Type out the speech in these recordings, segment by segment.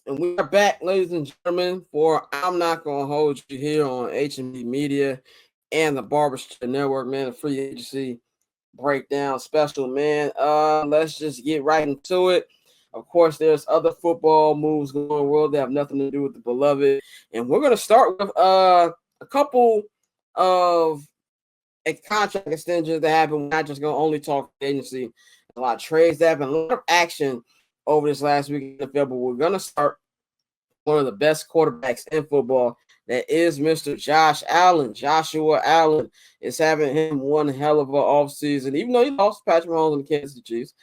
And we are back, ladies and gentlemen, for I'm Not Gonna Hold You here on HNB Media and the Barbershop Network, man, the free agency breakdown special, man. Let's just get right into it. Of course, there's other football moves going on in the world that have nothing to do with the beloved. And we're gonna start with a couple of contract extensions that happen. We're not just gonna only talk agency. A lot of trades that happen, a lot of action over this last week in the NFL, but we're gonna start one of the best quarterbacks in football. That is Mr. Josh Allen. Joshua Allen is having him one hell of an offseason. Even though he lost Patrick Mahomes and the Kansas City Chiefs,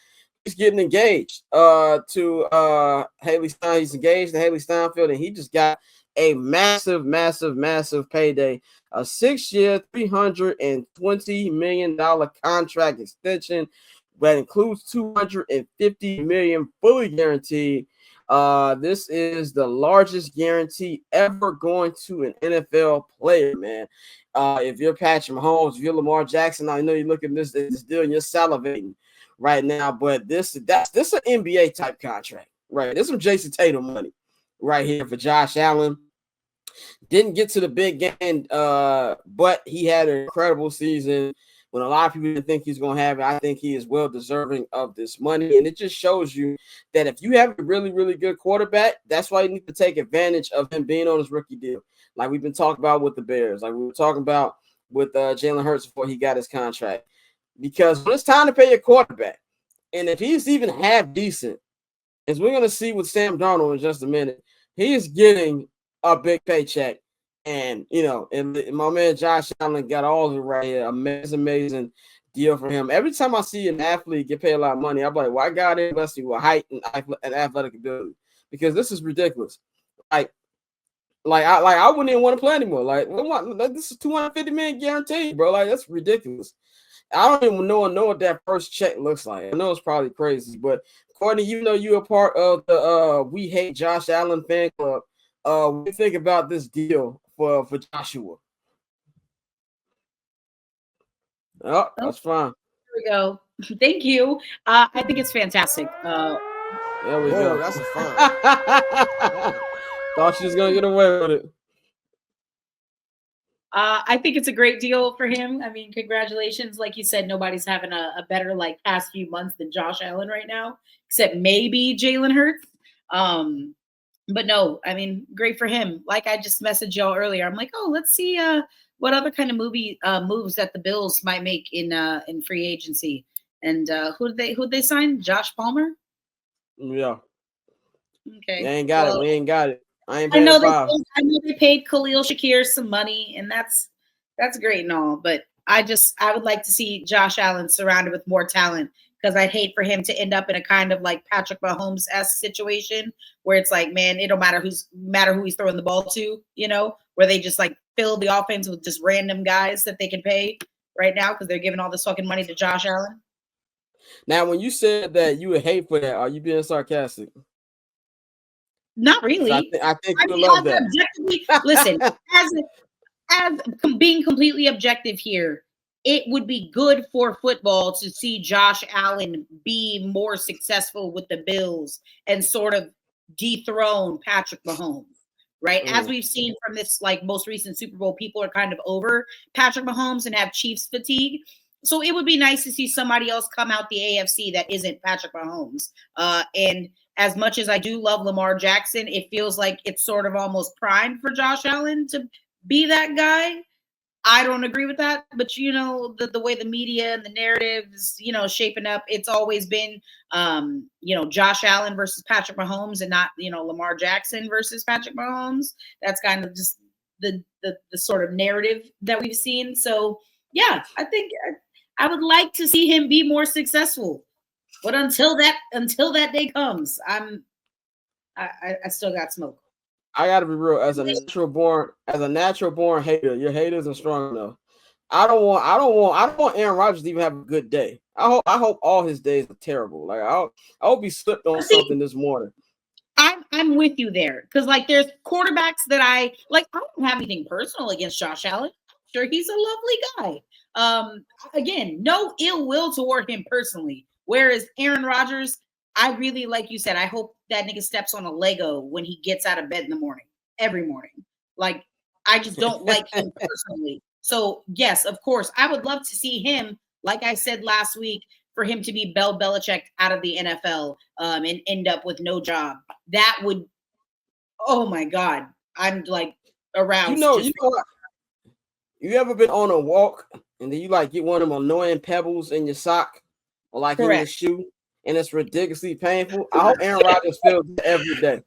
he's getting engaged to Haley Stein. He's engaged to Haley Steinfeld, and he just got a massive, massive, massive payday. A 6-year, $320 million contract extension that includes $250 million fully guaranteed. This is the largest guarantee ever going to an NFL player, man. If you're Patrick Mahomes, if you're Lamar Jackson, I know you're looking at this deal and you're salivating right now, but this an NBA type contract, right? This is some Jason Tatum money right here for Josh Allen. Didn't get to the big game, but he had an incredible season. When a lot of people didn't think he's going to have it, I think he is well deserving of this money. And it just shows you that if you have a really, really good quarterback, that's why you need to take advantage of him being on his rookie deal. Like we've been talking about with the Bears, like we were talking about with Jalen Hurts before he got his contract. Because when it's time to pay your quarterback, and if he's even half decent, as we're going to see with Sam Darnold in just a minute, he is getting a big paycheck. And, and my man Josh Allen got all of it right here. Amazing deal for him. Every time I see an athlete get paid a lot of money, I'm like, why God invest you with height and athletic ability? Because this is ridiculous. I wouldn't even want to play anymore. Like this is $250 million guaranteed, bro. Like that's ridiculous. I don't even know what that first check looks like. I know it's probably crazy, but Courtney, you know you're a part of the We Hate Josh Allen fan club. What do you think about this deal for Joshua? Oh, that's fine. There we go. Thank you. I think it's fantastic. There we go. That's a fine. Thought she was gonna get away with it. I think it's a great deal for him. I mean, congratulations. Like you said, nobody's having a better past few months than Josh Allen right now, except maybe Jalen Hurts. But no, I mean, great for him. Like I just messaged y'all earlier. I'm like, oh, let's see what other kind of moves that the Bills might make in free agency. And who'd they sign? Josh Palmer? Yeah. Okay. They ain't got it. We ain't got it. I know they paid Khalil Shakir some money, and that's great and all. But I would like to see Josh Allen surrounded with more talent, because I'd hate for him to end up in a kind of like Patrick Mahomes-esque situation where it's like, man, it don't matter who he's throwing the ball to, where they just like fill the offense with just random guys that they can pay right now because they're giving all this fucking money to Josh Allen. Now, when you said that you would hate for that, are you being sarcastic? Not really. I think you love that. Listen, as being completely objective here, it would be good for football to see Josh Allen be more successful with the Bills and sort of dethrone Patrick Mahomes, right? As we've seen from this most recent Super Bowl, people are kind of over Patrick Mahomes and have Chiefs fatigue. So it would be nice to see somebody else come out the AFC that isn't Patrick Mahomes. And as much as I do love Lamar Jackson, it feels like it's sort of almost primed for Josh Allen to be that guy. I don't agree with that, but the way the media and the narrative is, shaping up, it's always been, Josh Allen versus Patrick Mahomes and not, Lamar Jackson versus Patrick Mahomes. That's kind of just the sort of narrative that we've seen. So yeah, I think I would like to see him be more successful, but until that day comes, I still got smoke. I gotta be real. As a natural born hater, your haters are strong enough. I don't want Aaron Rodgers to even have a good day. I hope all his days are terrible. Like I hope he slipped on something this morning. I'm with you there, because there's quarterbacks that I like. I don't have anything personal against Josh Allen. I'm sure he's a lovely guy. Again, no ill will toward him personally. Whereas Aaron Rodgers, I really, like you said, I hope that nigga steps on a Lego when he gets out of bed in the morning, every morning. Like, I just don't like him personally. So, yes, of course, I would love to see him, like I said last week, for him to be Bill Belichick out of the NFL and end up with no job. That would, oh my God, I'm like aroused. You ever been on a walk and then you like get one of them annoying pebbles in your sock or like in your shoe and it's ridiculously painful? I hope Aaron Rodgers feels it every day.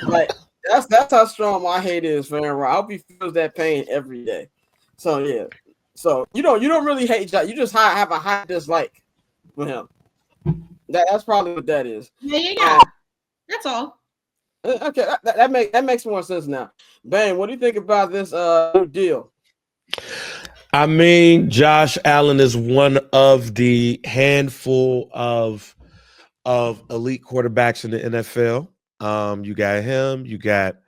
Like that's how strong my hate is for Aaron Rodgers. I hope he feels that pain every day. So yeah. So you don't really hate Josh. You just have a high dislike for him. That's probably what that is. Yeah. That's all. Okay, that makes more sense now. Bang, what do you think about this new deal? I mean, Josh Allen is one of the handful of elite quarterbacks in the NFL. You got him, you got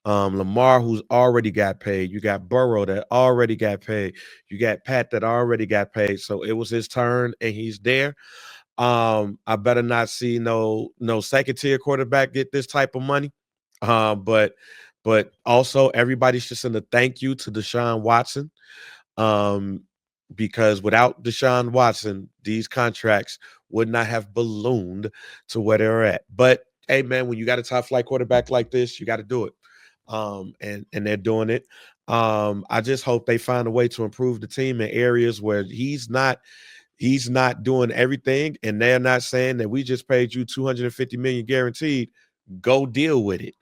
Lamar, who's already got paid. You got Burrow that already got paid. You got Pat that already got paid. So it was his turn, and he's there. I better not see no second tier quarterback get this type of money. But also everybody should send a thank you to Deshaun Watson. Because without Deshaun Watson, these contracts would not have ballooned to where they're at. But hey, man, when you got a top flight quarterback like this, you got to do it. And they're doing it. I just hope they find a way to improve the team in areas where he's not doing everything, and they're not saying that we just paid you $250 million guaranteed. Go deal with it.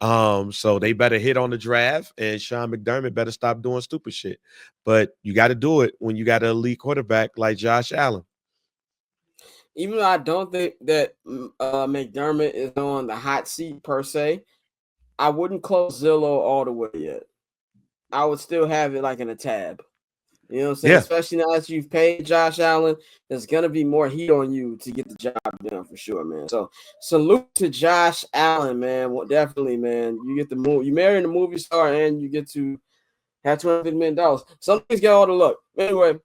So they better hit on the draft, and Sean McDermott better stop doing stupid shit. But you got to do it when you got an elite quarterback like Josh Allen. Even though I don't think that McDermott is on the hot seat per se, I wouldn't close Zillow all the way yet. I would still have it like in a tab. You know what I'm saying? Yeah. Especially now that you've paid Josh Allen, there's gonna be more heat on you to get the job done for sure, man. So salute to Josh Allen, man. Well, definitely, man. You get the move. You marry the movie star, and you get to have $250 million. Some things get all the luck. Anyway,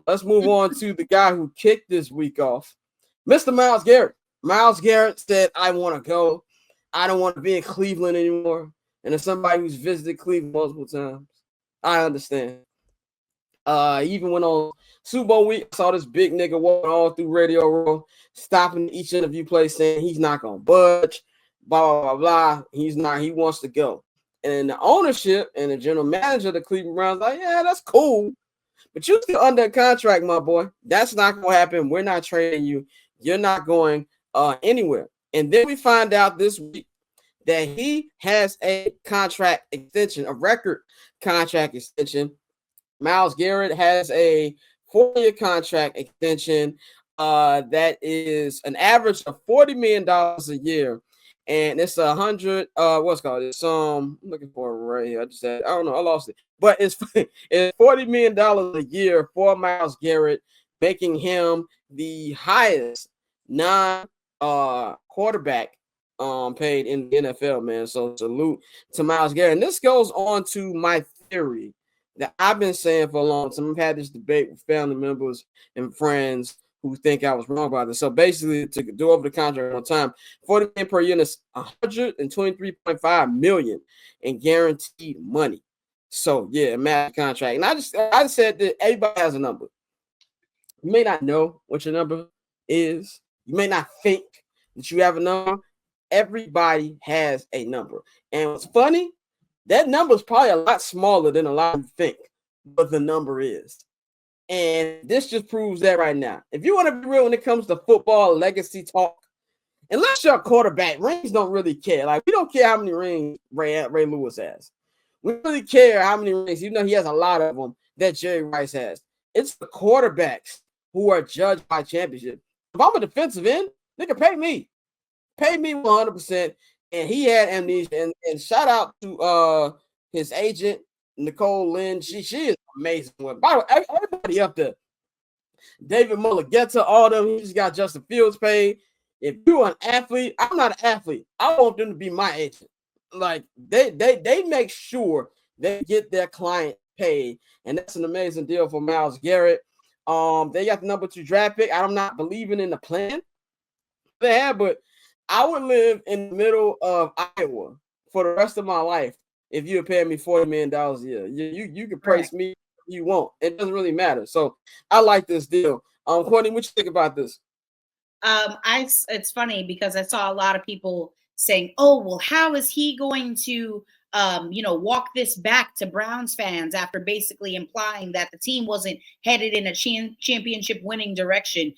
let's move on to the guy who kicked this week off, Mr. Myles Garrett. Myles Garrett said, "I want to go. I don't want to be in Cleveland anymore." And as somebody who's visited Cleveland multiple times, I understand. He even went on Super Bowl week. I saw this big nigga walking all through Radio Row, stopping each interview place saying he's not gonna budge, blah blah blah blah. He's not. He wants to go. And the ownership and the general manager of the Cleveland Browns like, yeah, that's cool, but you're still under contract, my boy. That's not gonna happen. We're not trading you. You're not going anywhere. And then we find out this week that he has a contract extension, a record contract extension. Myles Garrett has a 4-year contract extension that is an average of $40 million a year. And it's 100, what's called? It's I'm looking for it right here. I don't know, I lost it. But it's $40 million a year for Myles Garrett, making him the highest quarterback paid in the NFL, man. So salute to Myles Garrett. And this goes on to my theory that I've been saying for a long time. I've had this debate with family members and friends who think I was wrong about this. So basically, to do over the contract on time, $40 million per year is $123.5 million in guaranteed money. So yeah, massive contract. And I just said that everybody has a number. You may not know what your number is. You may not think that you have a number. Everybody has a number. And what's funny, that number is probably a lot smaller than a lot of you think, but the number is. And this just proves that right now. If you want to be real when it comes to football legacy talk, unless you're a quarterback, rings don't really care. Like, we don't care how many rings Ray Lewis has. We don't really care how many rings, even though he has a lot of them, that Jerry Rice has. It's the quarterbacks who are judged by championship. If I'm a defensive end, they can pay me. Pay me 100%. And he had amnesia. And shout out to his agent, Nicole Lynn. She is amazing. By the way, everybody up there. David Mulligetta, all them. He just got Justin Fields paid. If you're an athlete, I'm not an athlete. I want them to be my agent. Like, they make sure they get their client paid. And that's an amazing deal for Myles Garrett. They got the number 2 draft pick. I'm not believing in the plan. they have, but I would live in the middle of Iowa for the rest of my life if you would pay me $40 million a year. You can price me if you want. It doesn't really matter. So I like this deal. Courtney, what you think about this? It's funny because I saw a lot of people saying, "Oh, well, how is he going to walk this back to Browns fans after basically implying that the team wasn't headed in a championship winning direction?"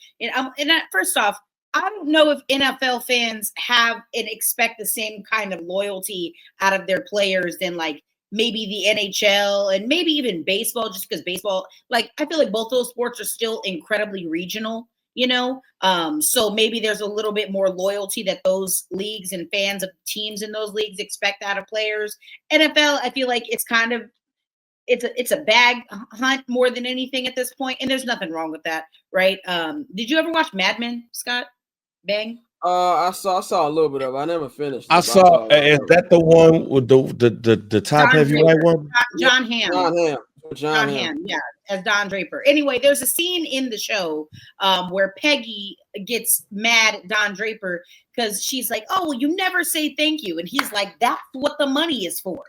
First off, I don't know if NFL fans have and expect the same kind of loyalty out of their players than like maybe the NHL and maybe even baseball, just because baseball, like I feel like both those sports are still incredibly regional. So maybe there's a little bit more loyalty that those leagues and fans of teams in those leagues expect out of players. NFL, I feel like it's kind of it's a bag hunt more than anything at this point, and there's nothing wrong with that, right? Did you ever watch Mad Men, Scott? Bang. I saw a little bit of it. I never finished. I saw. Is that the one with the top heavyweight one? John Hamm. John Hamm. Yeah, as Don Draper. Anyway, there's a scene in the show where Peggy gets mad at Don Draper because she's like, "Oh, well, you never say thank you," and he's like, "That's what the money is for."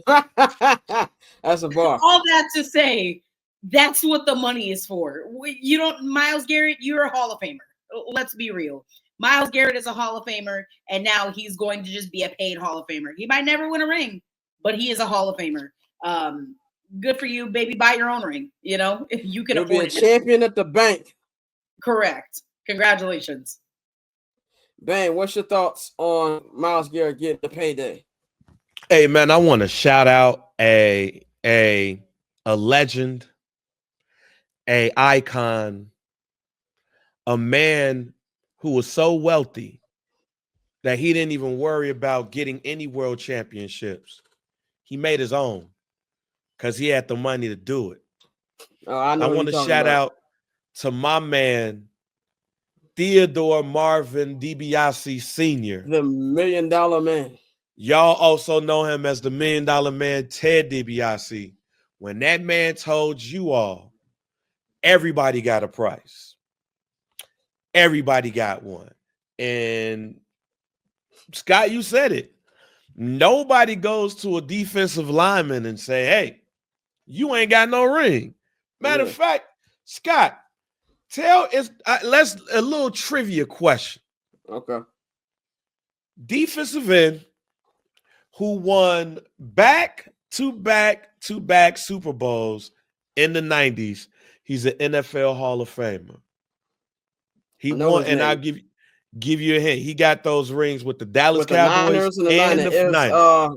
That's a bar. All that to say, that's what the money is for. You don't, Myles Garrett, you're a Hall of Famer. Let's be real. Myles Garrett is a Hall of Famer, and now he's going to just be a paid Hall of Famer. He might never win a ring, but he is a Hall of Famer. Good for you, baby. Buy your own ring. If you can afford it. Be a champion at the bank. Correct. Congratulations. Bang, what's your thoughts on Myles Garrett getting the payday? Hey man, I want to shout out a legend, a icon, a man who was so wealthy that he didn't even worry about getting any world championships. He made his own because he had the money to do it. I want to shout out to my man, Theodore Marvin DiBiase Sr., the $1 million man. Y'all also know him as the $1 million man, Ted DiBiase. When that man told you all, everybody got a price. Everybody got one. And Scott, you said it. Nobody goes to a defensive lineman and say, "Hey, you ain't got no ring." Matter of fact, Scott, let's a little trivia question. Okay. Defensive end who won back-to-back Super Bowls in the 90s. He's an NFL Hall of Famer. He won, and I'll give you a hint. He got those rings with the Dallas Cowboys and the Niners.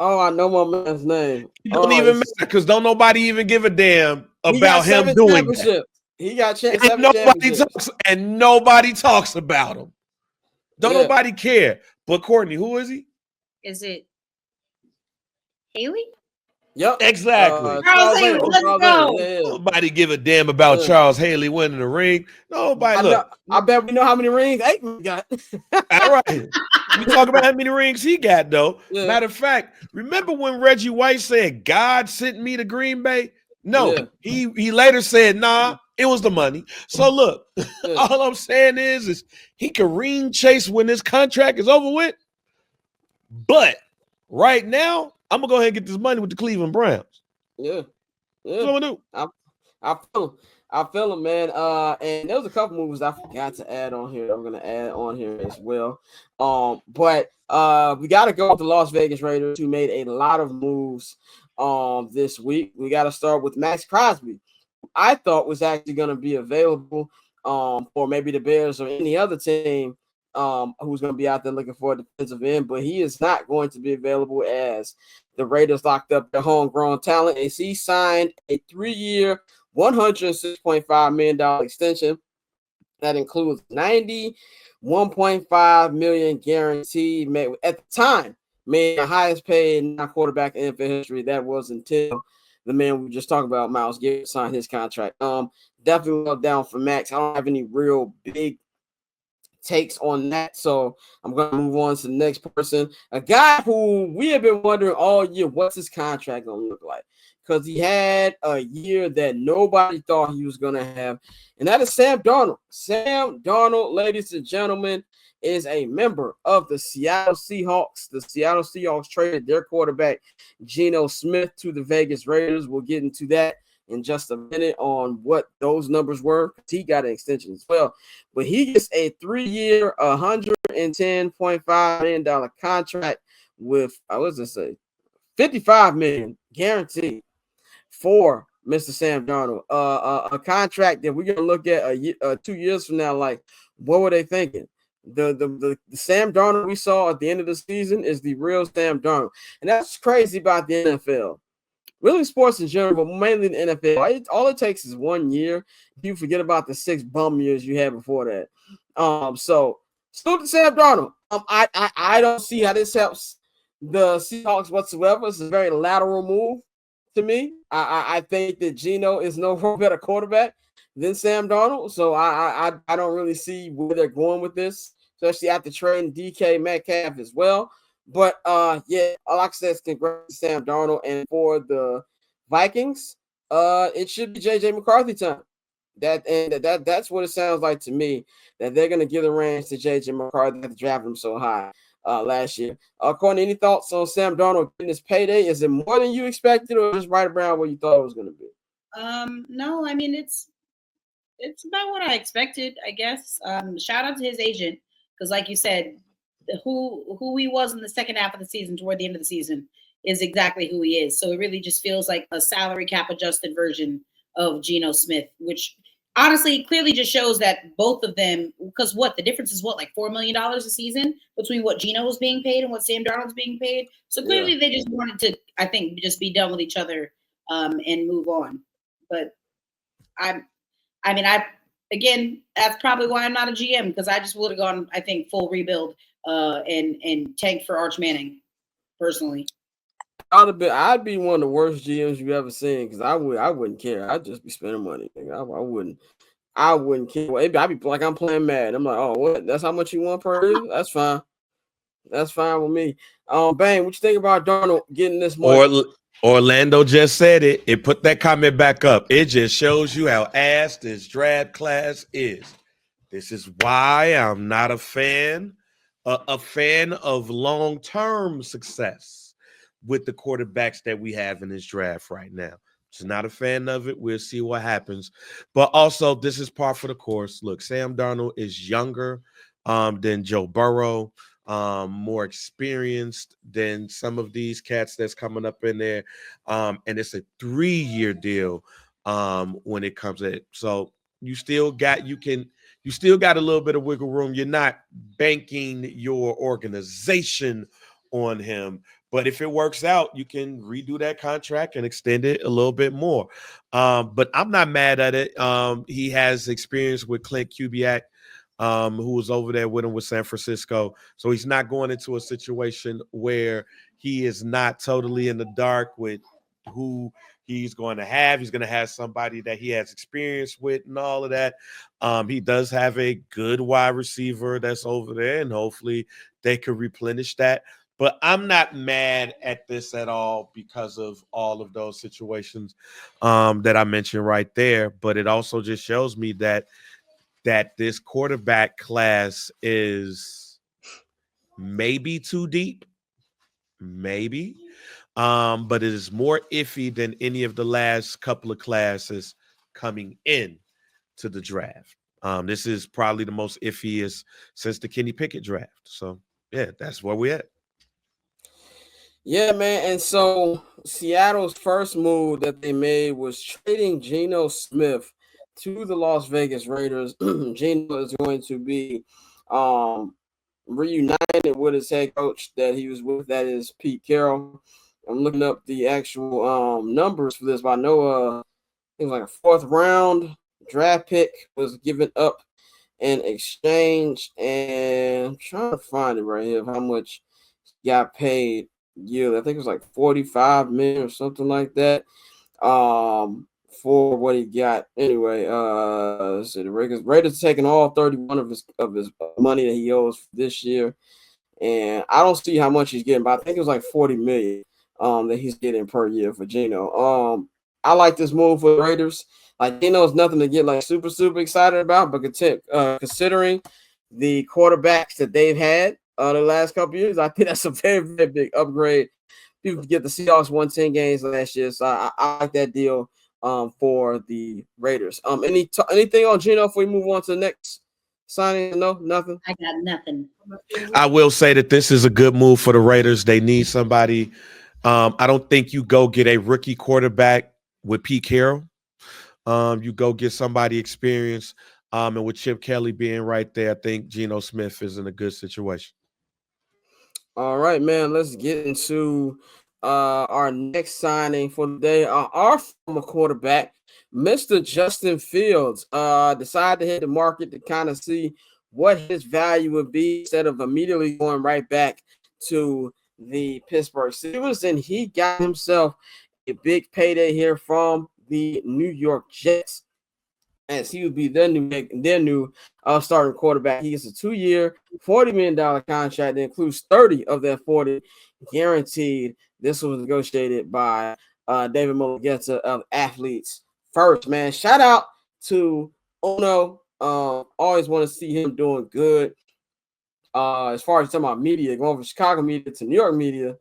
I know my man's name. It don't even matter because don't nobody even give a damn about him doing that. He got seven championships. And nobody talks about him. Don't nobody care. But Courtney, who is he? Is it Haley? Yep, exactly. Charles Haley, let's go. Nobody give a damn about Charles Haley winning the ring. Nobody. I bet we know how many rings Aikman got. All right. We talk about how many rings he got, though. Yeah. Matter of fact, remember when Reggie White said, "God sent me to Green Bay"? No, he later said, "Nah, it was the money." So look, all I'm saying is he can ring chase when this contract is over with. But right now, I'm gonna go ahead and get this money with the Cleveland Browns. Yeah. That's what I'm gonna do. I feel him, man. And there was a couple movies I forgot to add on here. I'm gonna add on here as well. But we got to go with the Las Vegas Raiders, who made a lot of moves this week. We got to start with Max Crosby. I thought was actually going to be available for maybe the Bears or any other team who's going to be out there looking for a defensive end, but he is not going to be available as the Raiders locked up their homegrown talent. And he signed a 3-year, $106.5 million extension that includes $91.5 million guaranteed. At the time, made the highest paid non-quarterback in NFL history. That was until the man we just talked about, Myles Garrett, signed his contract. Definitely well down for Max. I don't have any real big takes on that, so I'm going to move on to the next person, a guy who we have been wondering all year, what's his contract going to look like? because he had a year that nobody thought he was going to have, and that is Sam Darnold. Sam Darnold, ladies and gentlemen, is a member of the Seattle Seahawks. The Seattle Seahawks traded their quarterback, Geno Smith, to the Vegas Raiders. We'll get into that in just a minute on what those numbers were. He got an extension as well. But he gets a 3-year, $110.5 million contract with, what's it say, $55 million guaranteed for Mr. Sam Darnold. A contract that we're going to look at 2 years from now, like, what were they thinking? The Sam Darnold we saw at the end of the season is the real Sam Darnold. And that's crazy about the NFL. Really sports in general, but mainly the NFL. All it takes is 1 year. You forget about the 6 bum years you had before that. So salute to Sam Darnold. I don't see how this helps the Seahawks whatsoever. It's a very lateral move to me. I think that Geno is no better quarterback than Sam Darnold. So I don't really see where they're going with this, especially after trading DK Metcalf as well. But yeah, all I can say is congrats to Sam Darnold, and for the Vikings, it should be JJ McCarthy time. That's what it sounds like to me, that they're gonna give the reins to JJ McCarthy after drafting him so high last year. Courtney, any thoughts on Sam Darnold getting his payday? Is it more than you expected, or just right around where you thought it was gonna be? No, I mean it's about what I expected, I guess. Shout out to his agent, because like you said, who he was in the second half of the season toward the end of the season is exactly who he is. So it really just feels like a salary cap adjusted version of Geno Smith, which honestly clearly just shows that both of them, because the difference is like $4 million a season between what Geno was being paid and what Sam Darnold's being paid. So clearly they just wanted to, I think, just be done with each other and move on. But again, that's probably why I'm not a GM, because I just would have gone, I think, full rebuild and tanked for Arch Manning, personally. I'd be one of the worst GMs you've ever seen, because I wouldn't care. I'd just be spending money. I wouldn't care. I'd be like, I'm playing mad. I'm like, oh, what? That's how much you want per year? That's fine. That's fine with me. Bang, what you think about Darnold getting this money? Orlando just said it. It put that comment back up. It just shows you how ass this draft class is. This is why I'm not a fan of long-term success with the quarterbacks that we have in this draft right now. Just not a fan of it. We'll see what happens. But also, this is par for the course. Look, Sam Darnold is younger than Joe Burrow, more experienced than some of these cats that's coming up in there. And it's a 3-year deal when it comes to it. So you still got a little bit of wiggle room. You're not banking your organization on him. But if it works out, you can redo that contract and extend it a little bit more. But I'm not mad at it. He has experience with Clint Kubiak, who was over there with him with San Francisco. So he's not going into a situation where he is not totally in the dark with who he's going to have. He's going to have somebody that he has experience with and all of that. He does have a good wide receiver that's over there, and hopefully they could replenish that. But I'm not mad at this at all because of all of those situations that I mentioned right there. But it also just shows me that this quarterback class is maybe too deep, maybe. But it is more iffy than any of the last couple of classes coming in to the draft. This is probably the most iffiest since the Kenny Pickett draft. So, yeah, that's where we're at. Yeah, man. And so Seattle's first move that they made was trading Geno Smith to the Las Vegas Raiders. Geno is going to be reunited with his head coach that he was with, that is Pete Carroll. I'm looking up the actual numbers for this, but I know it was like a 4th round draft pick was given up in exchange, and I'm trying to find it right here of how much got paid yearly. I think it was like 45 million or something like that. For what he got. Anyway, so the Raiders taking all 31 of his money that he owes this year. And I don't see how much he's getting, but I think it was like 40 million. that he's getting per year for Geno. I like this move for the Raiders. Like Geno is nothing to get like super excited about, but considering the quarterbacks that they've had the last couple years, I think that's a very big upgrade. People forget the Seahawks won 10 games last year, so I like that deal for the Raiders. Anything on Geno before we move on to the next signing? No, nothing. I got nothing. I will say that this is a good move for the Raiders. They need somebody. I don't think you go get a rookie quarterback with Pete Carroll. You go get somebody experienced. And with Chip Kelly being right there, I think Geno Smith is in a good situation. All right, man. Let's get into our next signing for the day. Our former quarterback, Mr. Justin Fields, decided to hit the market to kind of see what his value would be instead of immediately going right back to the Pittsburgh Steelers. And he got himself a big payday here from the New York Jets, as he would be their new starting quarterback. He gets a 2-year, $40 million contract that includes 30 of that 40 guaranteed. This was negotiated by David Mulligeta of Athletes First. Man, shout out to Ono. Always want to see him doing good. As far as talking about media, going from Chicago media to New York media,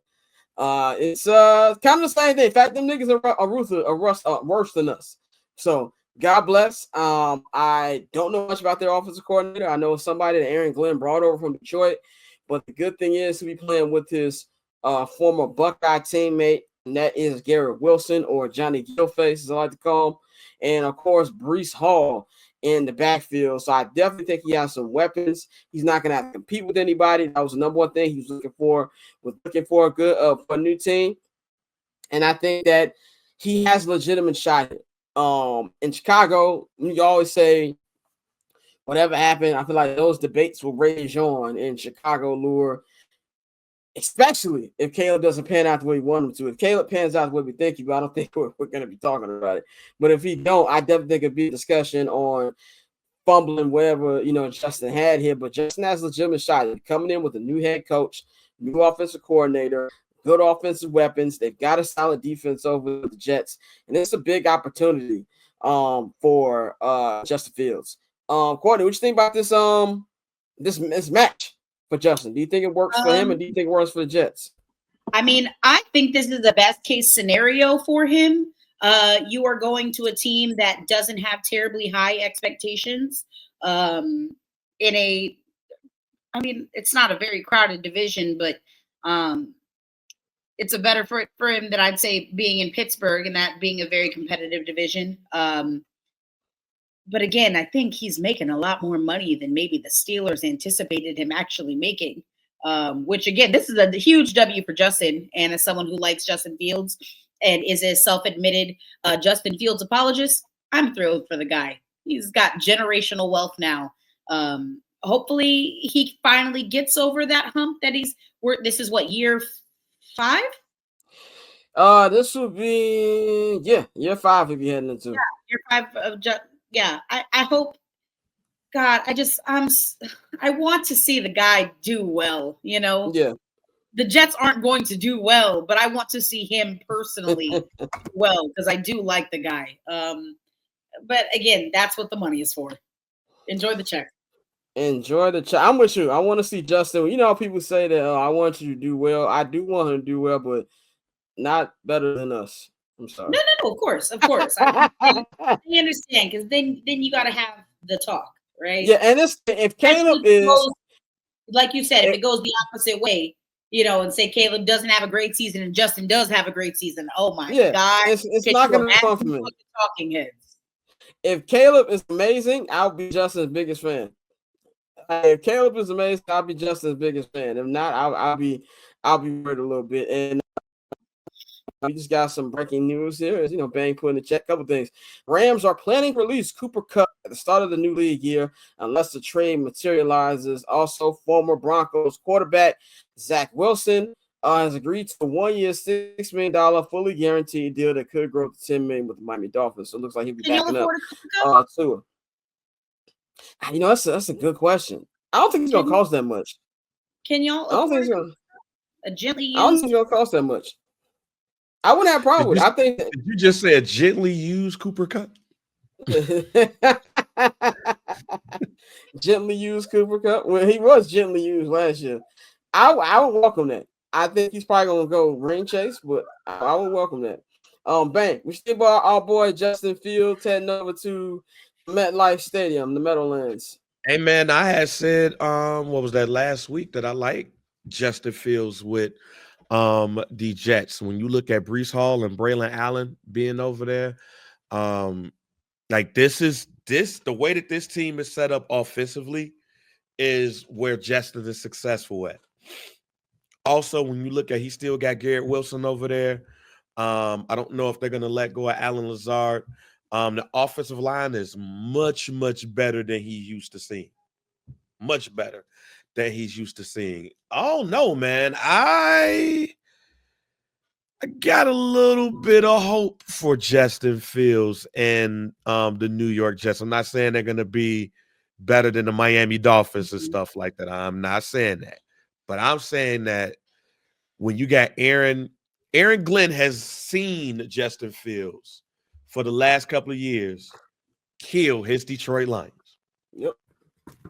it's kind of the same thing. In fact, them niggas are worse than us. So God bless. I don't know much about their offensive coordinator. I know somebody that Aaron Glenn brought over from Detroit, but the good thing is to be playing with his former Buckeye teammate, and that is Garrett Wilson, or Johnny Gillface, as I like to call him, and of course Breece Hall in the backfield. So I definitely think he has some weapons. He's not going to have to compete with anybody. That was the number one thing he was looking for a good for a new team, and I think that he has a legitimate shot here. In Chicago, you always say whatever happened. I feel like those debates will rage on in Chicago lure, especially if Caleb doesn't pan out the way we want him to. If Caleb pans out the way we think he will, I don't think we're going to be talking about it. But if he don't, I definitely think it'd be a discussion on fumbling whatever Justin had here. But Justin has a legitimate shot. He's coming in with a new head coach, new offensive coordinator, good offensive weapons. They've got a solid defense over the Jets, and it's a big opportunity for Justin Fields. Courtney, what you think about this match for Justin? Do you think it works for him, and do you think it works for the Jets? I mean, I think this is the best case scenario for him. You are going to a team that doesn't have terribly high expectations. It's not a very crowded division, but it's a better for him than I'd say being in Pittsburgh and that being a very competitive division. But again, I think he's making a lot more money than maybe the Steelers anticipated him actually making, which again, this is a huge W for Justin. And as someone who likes Justin Fields and is a self-admitted Justin Fields apologist, I'm thrilled for the guy. He's got generational wealth now. Hopefully he finally gets over that hump that this is what, year 5? This would be year 5 if you're heading into. Yeah, year 5 of I hope. God, I want to see the guy do well. Yeah. The Jets aren't going to do well, but I want to see him personally well because I do like the guy. But again, that's what the money is for. Enjoy the check. Enjoy the check. I'm with you. I want to see Justin. You know how people say that I want you to do well. I do want him to do well, but not better than us. I'm sorry. No, of course. I understand, because then you got to have the talk, right? Yeah, and if Caleb goes, like you said, if it goes the opposite way, and say Caleb doesn't have a great season and Justin does have a great season. Oh my God. It's not going to be fun for me. Talking heads. If Caleb is amazing, I'll be Justin's biggest fan. If Caleb is amazing, I'll be Justin's biggest fan. If not, I'll be worried a little bit. And we just got some breaking news here. Bang put in the check. Couple things. Rams are planning to release Cooper Kupp at the start of the new league year unless the trade materializes. Also, former Broncos quarterback Zach Wilson has agreed to a 1-year, $6 million fully guaranteed deal that could grow to $10 million with the Miami Dolphins. So it looks like he'll be backing up Tua. That's a good question. I don't think it's gonna cost that much. Can y'all? I don't think it's gonna cost that much. I wouldn't have a problem with it. I think did you just say a gently used Cooper Cup? Gently used Cooper Cup. Well, he was gently used last year. I would welcome that. I think he's probably gonna go ring chase, but I would welcome that. Bang. We still got our boy Justin Fields heading over to MetLife Stadium, the Meadowlands. Hey man, I had said what was that last week that I like Justin Fields with the Jets. When you look at Breece Hall and Braylon Allen being over there, like the way that this team is set up offensively is where Justin is successful at. Also, when you look at, he still got Garrett Wilson over there. I don't know if they're going to let go of Alan Lazard. The offensive line is much, much better than he used to see. Much better than he's used to seeing. Oh no, man. I got a little bit of hope for Justin Fields and the New York Jets. I'm not saying they're going to be better than the Miami Dolphins and stuff like that. I'm not saying that. But I'm saying that when you got Aaron Glenn has seen Justin Fields for the last couple of years kill his Detroit Lions. Yep.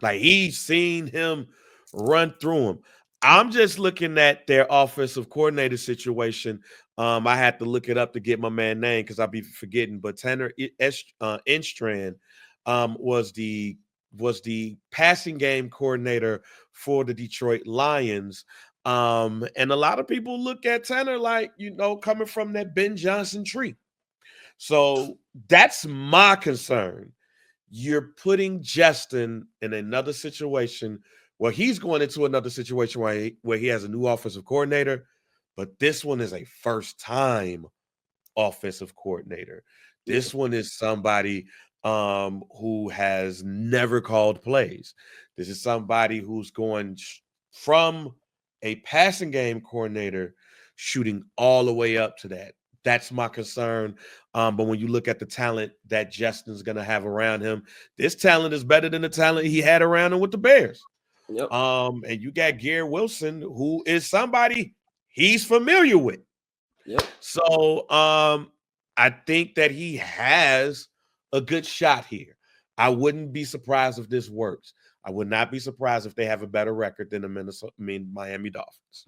Like he's seen him run through him. I'm just looking at their offensive coordinator situation. I had to look it up to get my man name because I'll be forgetting. But Tanner Instrand was the passing game coordinator for the Detroit Lions. And a lot of people look at Tanner like, coming from that Ben Johnson tree. So that's my concern. You're putting Justin in another situation where he's going into another situation where he has a new offensive coordinator, but this one is a first-time offensive coordinator. This one is somebody who has never called plays. This is somebody who's going from a passing game coordinator shooting all the way up to that. That's my concern. But when you look at the talent that Justin's going to have around him, this talent is better than the talent he had around him with the Bears. Yep. And you got Garrett Wilson, who is somebody he's familiar with. Yep. So I think that he has a good shot here. I wouldn't be surprised if this works. I would not be surprised if they have a better record than the Miami Dolphins.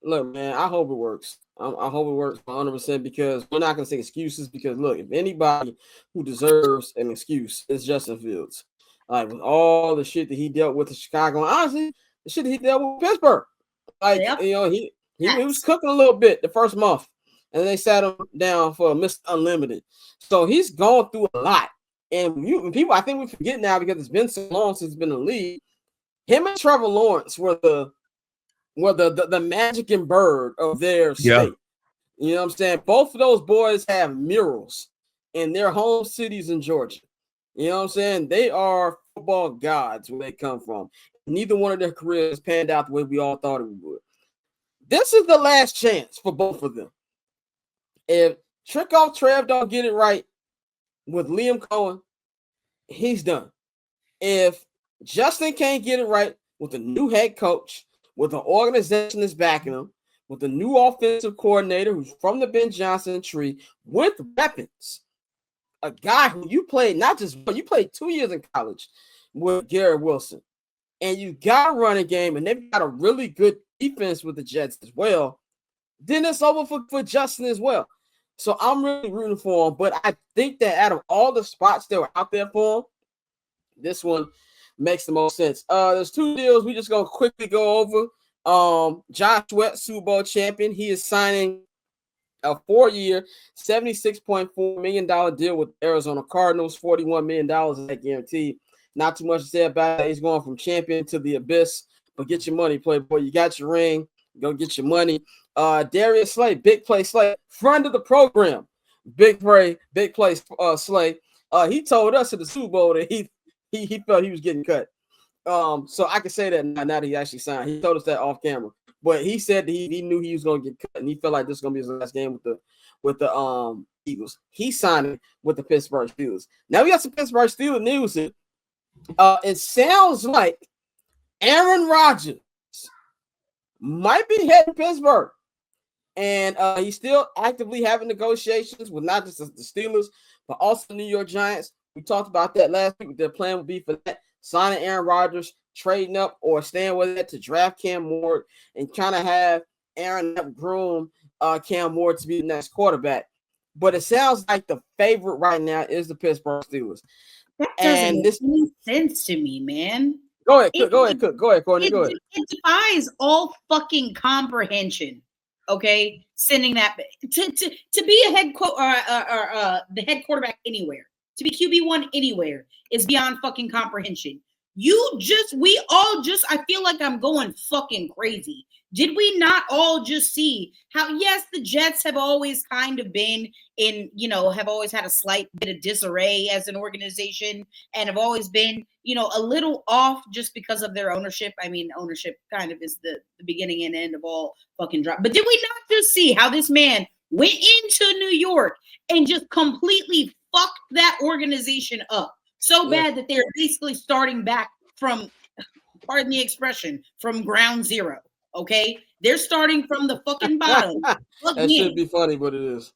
Look, man, I hope it works. I hope it works 100% because we're not going to say excuses because, look, if anybody who deserves an excuse, it's Justin Fields. Like, with all the shit that he dealt with in Chicago, and honestly, the shit that he dealt with Pittsburgh. Like, he was cooking a little bit the first month, and they sat him down for Mr. Unlimited. So he's gone through a lot. And people, I think we forget now because it's been so long since he's been in the league. Him and Trevor Lawrence were the magic and bird of their state. You know what I'm saying? Both of those boys have murals in their home cities in Georgia. You know what I'm saying? They are football gods where they come from. Neither one of their careers panned out the way we all thought it would. This is the last chance for both of them. If Trickoff Trev don't get it right with Liam Cohen, he's done. If Justin can't get it right with a new head coach, with an organization that's backing him, with a new offensive coordinator who's from the Ben Johnson tree, with weapons, a guy who you played not just one, you played 2 years in college with Garrett Wilson, and you got a running game, and they've got a really good defense with the Jets as well, then it's over for Justin as well. So I'm really rooting for him, but I think that out of all the spots that were out there for him, this one makes the most sense. There's two deals we just gonna quickly go over. Josh Sweat, Super Bowl champion, he is signing a 4-year, $76.4 million deal with Arizona Cardinals. $41 million is that guaranteed. Not too much to say about it. He's going from champion to the abyss, but get your money, Playboy. You got your ring. Go get your money. Darius Slay, big play Slay, friend of the program. Big play Slay. He told us at the Super Bowl that he felt he was getting cut. So I can say that now that he actually signed. He told us that off camera. But he said that he knew he was going to get cut, and he felt like this is going to be his last game with the Eagles. He signed it with the Pittsburgh Steelers. Now we got some Pittsburgh Steelers news here. It sounds like Aaron Rodgers might be heading to Pittsburgh. And he's still actively having negotiations with not just the Steelers, but also the New York Giants. We talked about that last week. Their plan would be for that, signing Aaron Rodgers, trading up or staying with it to draft Cam Ward and kind of have Aaron groom Cam Ward to be the next quarterback. But it sounds like the favorite right now is the Pittsburgh Steelers. That doesn't make any sense to me, man. Go ahead, Courtney. Go ahead. It defies all fucking comprehension. Okay, sending that to be a the head quarterback anywhere, to be QB1 anywhere is beyond fucking comprehension. We all just, I feel like I'm going fucking crazy. Did we not all just see how, yes, the Jets have always kind of been have always had a slight bit of disarray as an organization and have always been, a little off just because of their ownership. I mean, ownership kind of is the beginning and end of all fucking drop. But did we not just see how this man went into New York and just completely fucked that organization up so bad that they're basically starting back from, pardon the expression, from ground zero? Okay, they're starting from the fucking bottom. That should be funny, but it is.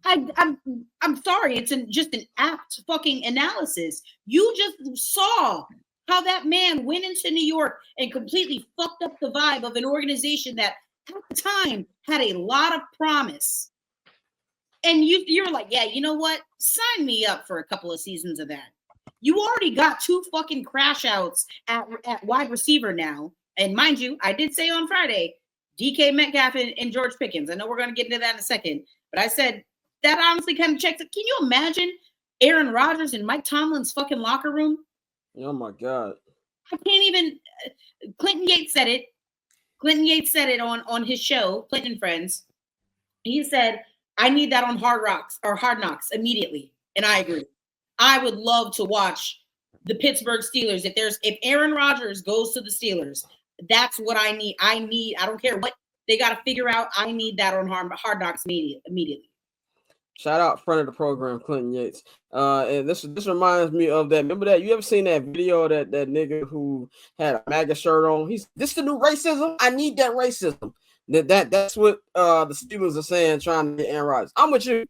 I'm sorry. It's just an apt fucking analysis. You just saw how that man went into New York and completely fucked up the vibe of an organization that at the time had a lot of promise. And you're like, yeah, you know what? Sign me up for a couple of seasons of that. You already got 2 fucking crash outs at wide receiver now. And mind you, I did say on Friday, DK Metcalf and George Pickens. I know we're going to get into that in a second. But I said that honestly kind of checks it. Can you imagine Aaron Rodgers and Mike Tomlin's fucking locker room? Oh, my God. I can't even. Clinton Yates said it. Clinton Yates said it on his show, Clinton and Friends. He said, I need that on Hard Knocks immediately. And I agree. I would love to watch the Pittsburgh Steelers. If Aaron Rodgers goes to the Steelers, that's what I need. I don't care what they got to figure out. I need that on Hard Knocks immediately. Shout out friend of the program, Clinton Yates. And this reminds me of that. Remember that? You ever seen that video that nigga who had a MAGA shirt on? This the new racism. I need that racism. That's what the Steelers are saying, trying to get Aaron Rodgers. I'm with you,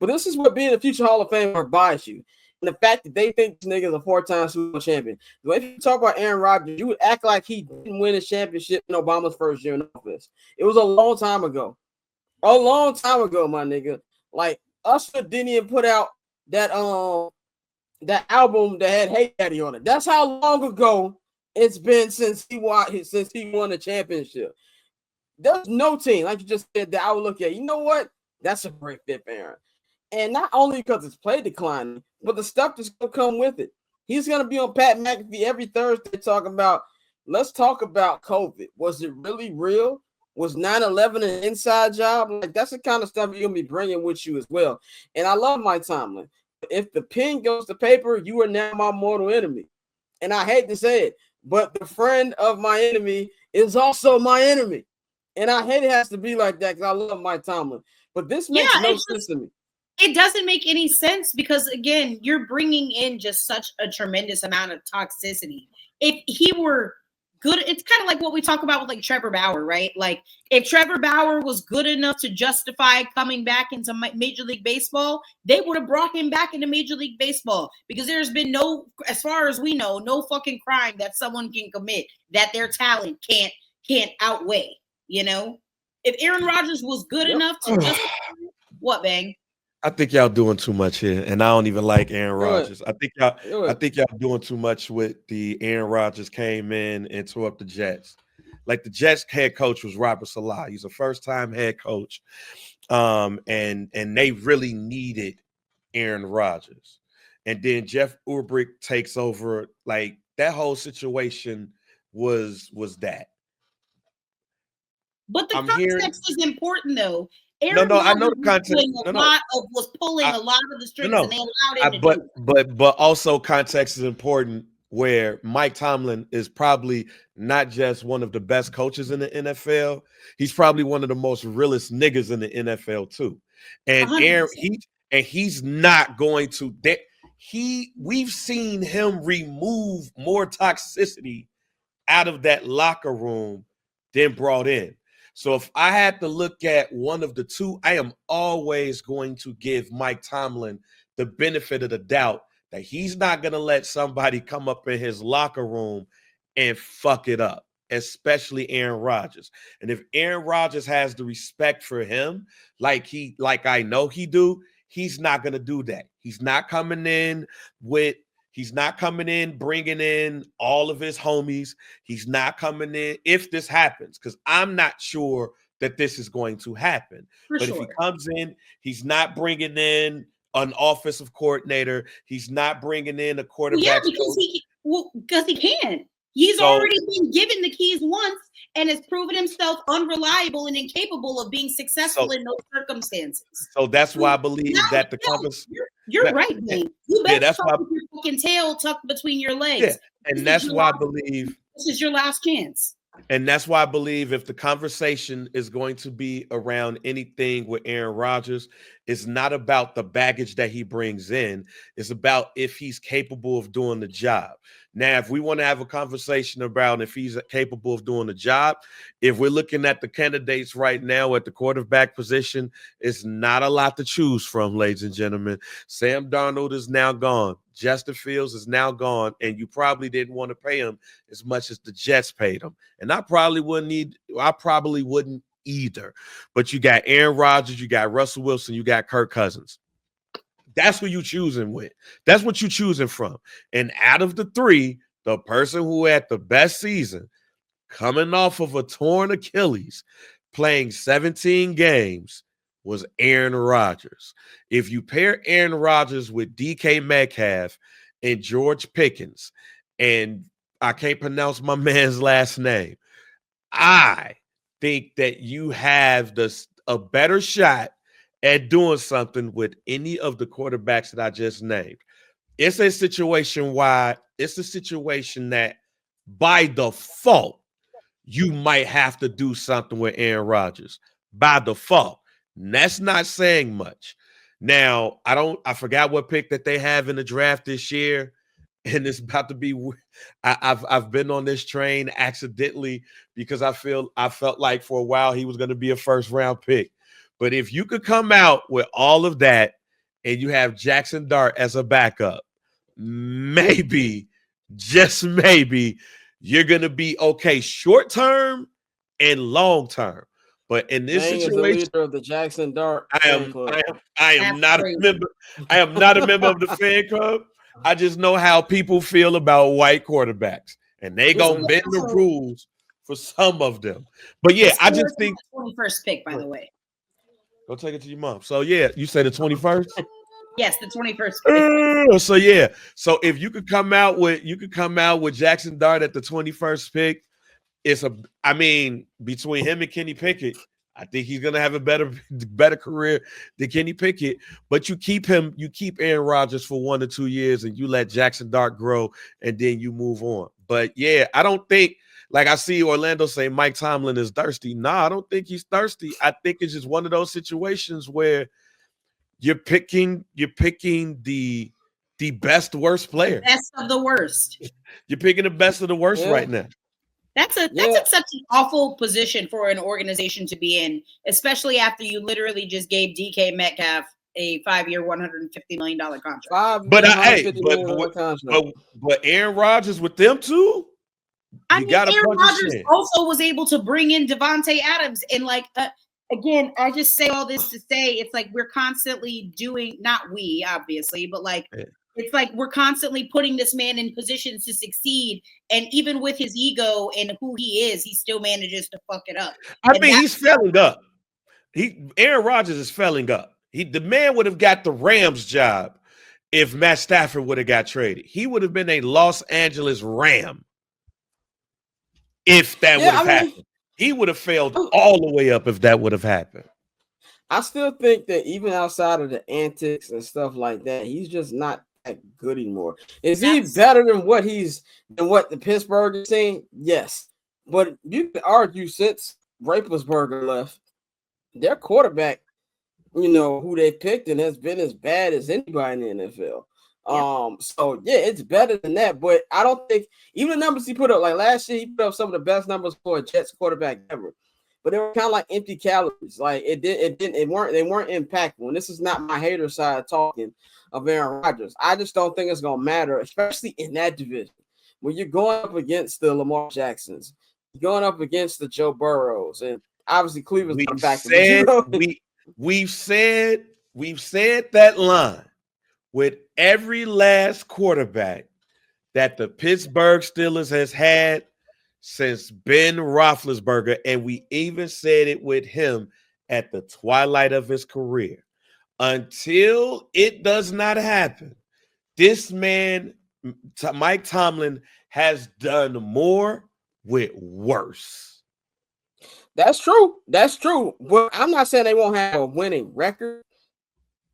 but this is what being a future Hall of Famer buys you. And the fact that they think this nigga is a 4-time Super Bowl champion. The way you talk about Aaron Rodgers, you would act like he didn't win a championship in Obama's first year in office. It was a long time ago. A long time ago, my nigga. Like, Usher didn't even put out that album that had Hey Daddy on it. That's how long ago it's been since he won the championship. There's no team, like you just said, that I would look at. You know what? That's a great fit for Aaron. And not only because it's play declining, but the stuff that's going to come with it. He's going to be on Pat McAfee every Thursday talking about, let's talk about COVID. Was it really real? Was 9/11 an inside job? Like, that's the kind of stuff you're going to be bringing with you as well. And I love Mike Tomlin. If the pen goes to paper, you are now my mortal enemy. And I hate to say it, but the friend of my enemy is also my enemy. And I hate it has to be like that because I love Mike Tomlin. But this makes no sense to me. It doesn't make any sense because, again, you're bringing in just such a tremendous amount of toxicity. If he were good, it's kind of like what we talk about with like Trevor Bauer, right? Like if Trevor Bauer was good enough to justify coming back into Major League Baseball, they would have brought him back into Major League Baseball because there's been no, as far as we know, no fucking crime that someone can commit that their talent can't outweigh, you know? If Aaron Rodgers was good enough to justify it, what, Bang? I think y'all doing too much here, and I don't even like Aaron Rodgers. I think y'all doing too much with the Aaron Rodgers came in and tore up the Jets. Like the Jets head coach was Robert Saleh. He's a first-time head coach, and they really needed Aaron Rodgers. And then Jeff Ulbrich takes over. Like that whole situation was that. But the context is important, though. Aaron I know the context. Was pulling a lot of the strings, and they allowed him to do it. But also context is important. Where Mike Tomlin is probably not just one of the best coaches in the NFL, he's probably one of the most realest niggas in the NFL too. And 100%. Aaron, he's not going to. We've seen him remove more toxicity out of that locker room than brought in. So if I had to look at one of the two, I am always going to give Mike Tomlin the benefit of the doubt that he's not going to let somebody come up in his locker room and fuck it up, especially Aaron Rodgers. And if Aaron Rodgers has the respect for him, like I know he do, he's not going to do that. He's not coming in bringing in all of his homies. He's not coming in if this happens, because I'm not sure that this is going to happen. But if he comes in, he's not bringing in an offensive coordinator. He's not bringing in a quarterback. Yeah, because he can. He's already been given the keys once and has proven himself unreliable and incapable of being successful in those circumstances. So that's why I believe that the conversation. You're right, man. You better talk with your fucking tail tucked between your legs. Yeah, and that's why I believe this is your last chance. And that's why I believe if the conversation is going to be around anything with Aaron Rodgers, it's not about the baggage that he brings in. It's about if he's capable of doing the job. Now, if we want to have a conversation about if he's capable of doing the job, if we're looking at the candidates right now at the quarterback position, it's not a lot to choose from, ladies and gentlemen. Sam Darnold is now gone. Justin Fields is now gone, and you probably didn't want to pay him as much as the Jets paid him. And I probably wouldn't either. But you got Aaron Rodgers, you got Russell Wilson, you got Kirk Cousins. That's who you choosing with. That's what you choosing from. And out of the three, the person who had the best season, coming off of a torn Achilles, playing 17 games, was Aaron Rodgers. If you pair Aaron Rodgers with DK Metcalf and George Pickens, and I can't pronounce my man's last name, I think that you have a better shot at doing something with any of the quarterbacks that I just named. It's a situation that by default, you might have to do something with Aaron Rodgers. By default. And that's not saying much. Now, I forgot what pick that they have in the draft this year. And it's about to be. I've been on this train accidentally because I felt like for a while he was going to be a first round pick. But if you could come out with all of that and you have Jackson Dart as a backup, maybe, just maybe, you're going to be okay short term and long term. But in this situation, is the leader of the Jackson Dart fan club. I am not a member. I am not a member of the fan club. I just know how people feel about white quarterbacks, and they gonna bend the rules for some of them. But yeah, I just think 21st pick, by the way. Go take it to your mom. So yeah, you say the 21st? Yes, the 21st pick. So yeah. So if you could come out with Jackson Dart at the 21st pick, between him and Kenny Pickett, I think he's gonna have a better career than Kenny Pickett. But you keep Aaron Rodgers for 1 to 2 years, and you let Jackson Dart grow, and then you move on. But yeah, I don't think, like I see Orlando say Mike Tomlin is thirsty. Nah, I don't think he's thirsty. I think it's just one of those situations where you're picking the best worst player. Best of the worst. You're picking the best of the worst right now. That's such an awful position for an organization to be in, especially after you literally just gave DK Metcalf a 5-year, $150 million contract. But Aaron Rodgers with them too. Aaron Rodgers also was able to bring in Devontae Adams, and again, I just say all this to say it's like we're constantly doing, not we obviously, but it's like we're constantly putting this man in positions to succeed, and even with his ego and who he is, he still manages to fuck it up. He's failing up. Aaron Rodgers is failing up. The man would have got the Rams job if Matt Stafford would have got traded. He would have been a Los Angeles Ram if that would have happened. He would have failed all the way up if that would have happened. I still think that even outside of the antics and stuff like that, he's just not that good anymore. Is he better than what the Pittsburgh is saying? Yes. But you can argue since Raplesberger left, their quarterback, who they picked, and has been as bad as anybody in the NFL. So yeah, it's better than that. But I don't think even the numbers he put up, like last year, he put up some of the best numbers for a Jets quarterback ever. but they were kind of like empty calories. Like they weren't impactful. And this is not my hater side talking of Aaron Rodgers. I just don't think it's gonna matter, especially in that division. When you're going up against the Lamar Jacksons, you're going up against the Joe Burrows, and obviously Cleveland's not a factor. We've said that line with every last quarterback that the Pittsburgh Steelers has had since Ben Roethlisberger, and we even said it with him at the twilight of his career. Until it does not happen, this man, Mike Tomlin, has done more with worse. That's true. That's true. But I'm not saying they won't have a winning record.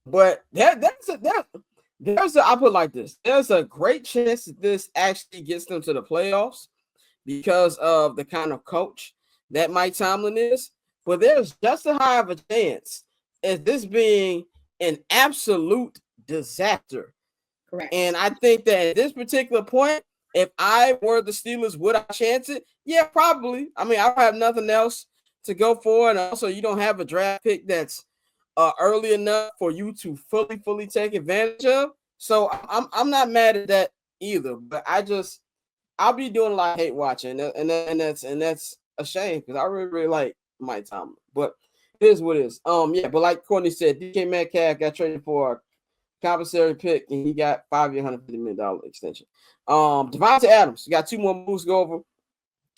But I'll put it like this. There's a great chance that this actually gets them to the playoffs because of the kind of coach that Mike Tomlin is. But there's just as high of a chance as this being an absolute disaster. Correct. And I think that at this particular point, if I were the Steelers, would I chance it? Yeah, probably. I mean, I don't have nothing else to go for. And also, you don't have a draft pick that's early enough for you to fully take advantage of. So I'm not mad at that either. But I'll be doing a lot of hate watching, and that's a shame because I really like Mike Tomlin. But it is what it is. Yeah, but like Courtney said, DK Metcalf got traded for a compensatory pick, and he got 5 year, $150 million extension. Devontae Adams got 2 more moves to go over,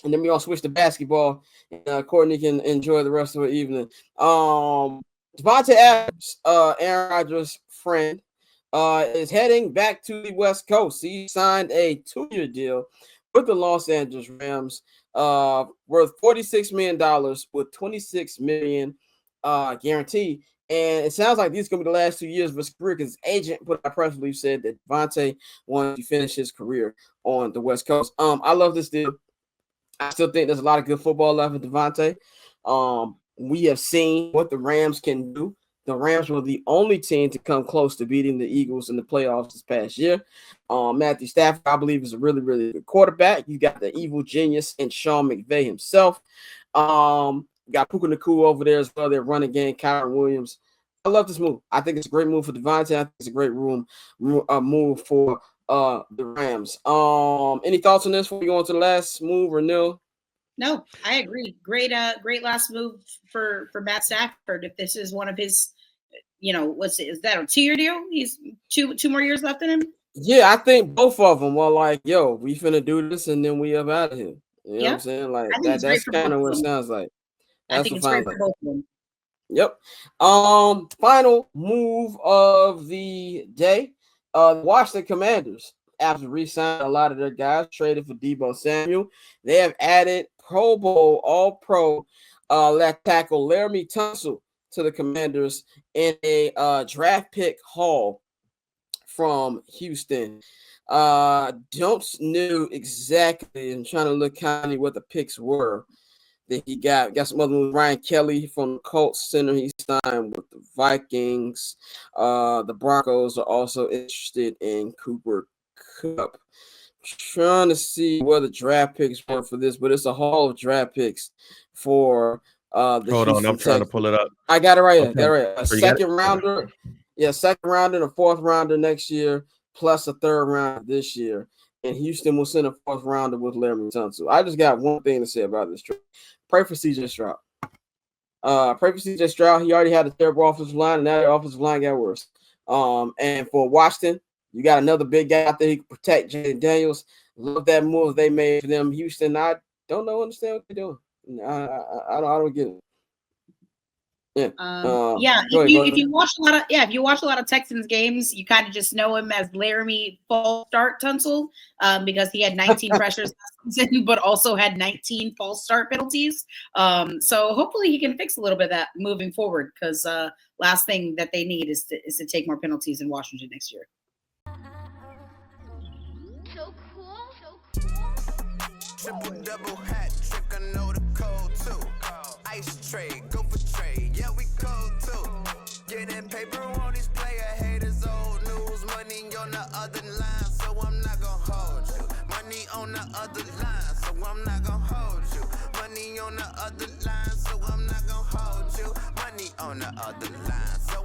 and then we're gonna switch to basketball, and Courtney can enjoy the rest of her evening. Devontae Adams, Aaron Rodgers' friend, is heading back to the West Coast. He signed a 2-year deal with the Los Angeles Rams, worth $46 million with $26 million guaranteed. And it sounds like these are going to be the last 2 years of his career because his agent put out a press release said that Devontae wanted to finish his career on the West Coast. I love this deal. I still think there's a lot of good football left with Devontae. We have seen what the Rams can do. The Rams were the only team to come close to beating the Eagles in the playoffs this past year. Matthew Stafford, I believe, is a really, really good quarterback. You got the evil genius and Sean McVay himself. Got Puka Nacua over there as well. They're running game, Kyron Williams. I love this move. I think it's a great move for Devontae. I think it's a great move for the Rams. Any thoughts on this before we go on to the last move, or no? No, I agree. Great last move for Matt Stafford. If this is one of his, is that a 2-year deal? He's two more years left in him. Yeah, I think both of them were like, yo, we finna do this and then we up out of here. You know what I'm saying? Like that's kind of what it sounds like. I think it's great for both of them. Yep. Final move of the day. The Washington Commanders, after re-signing a lot of their guys, traded for Deebo Samuel. They have added Pro Bowl, All-Pro left tackle Laramie Tunsil to the Commanders in a draft pick haul from Houston. Don't know exactly. I'm trying to look kind of what the picks were that he got. Got some other ones. Ryan Kelly from the Colts center. He signed with the Vikings. The Broncos are also interested in Cooper Kupp. Trying to see where the draft picks were for this, but it's a haul of draft picks for the Hold on, I'm trying to pull it up. I got it right here. Okay. Got it right. A second rounder. Yeah, second rounder and a fourth rounder next year, plus a third round this year. And Houston will send a fourth rounder with Laramie Tunsil. I just got one thing to say about this trade. Pray for CJ Stroud. Pray for CJ Stroud. He already had a terrible offensive line, and now the offensive line got worse. And for Washington, you got another big guy out there who can protect Jaden Daniels. Love that move they made for them. Houston, I don't understand what they're doing. I don't get it. Yeah. If you watch a lot of Texans games, you kind of just know him as Laramie false start Tunsil, because he had 19 pressures last season, but also had 19 false start penalties. So hopefully he can fix a little bit of that moving forward, because last thing that they need is to take more penalties in Washington next year. So cool. Triple double hat trick, I know the code too. Ice trade, go for trade, yeah we cold too. Getting paper on these player haters, old news. Money on the other line, so I'm not gonna hold you. Money on the other line, so I'm not gonna hold you. money on the other line, so I'm not gonna hold you. Money on the other line, so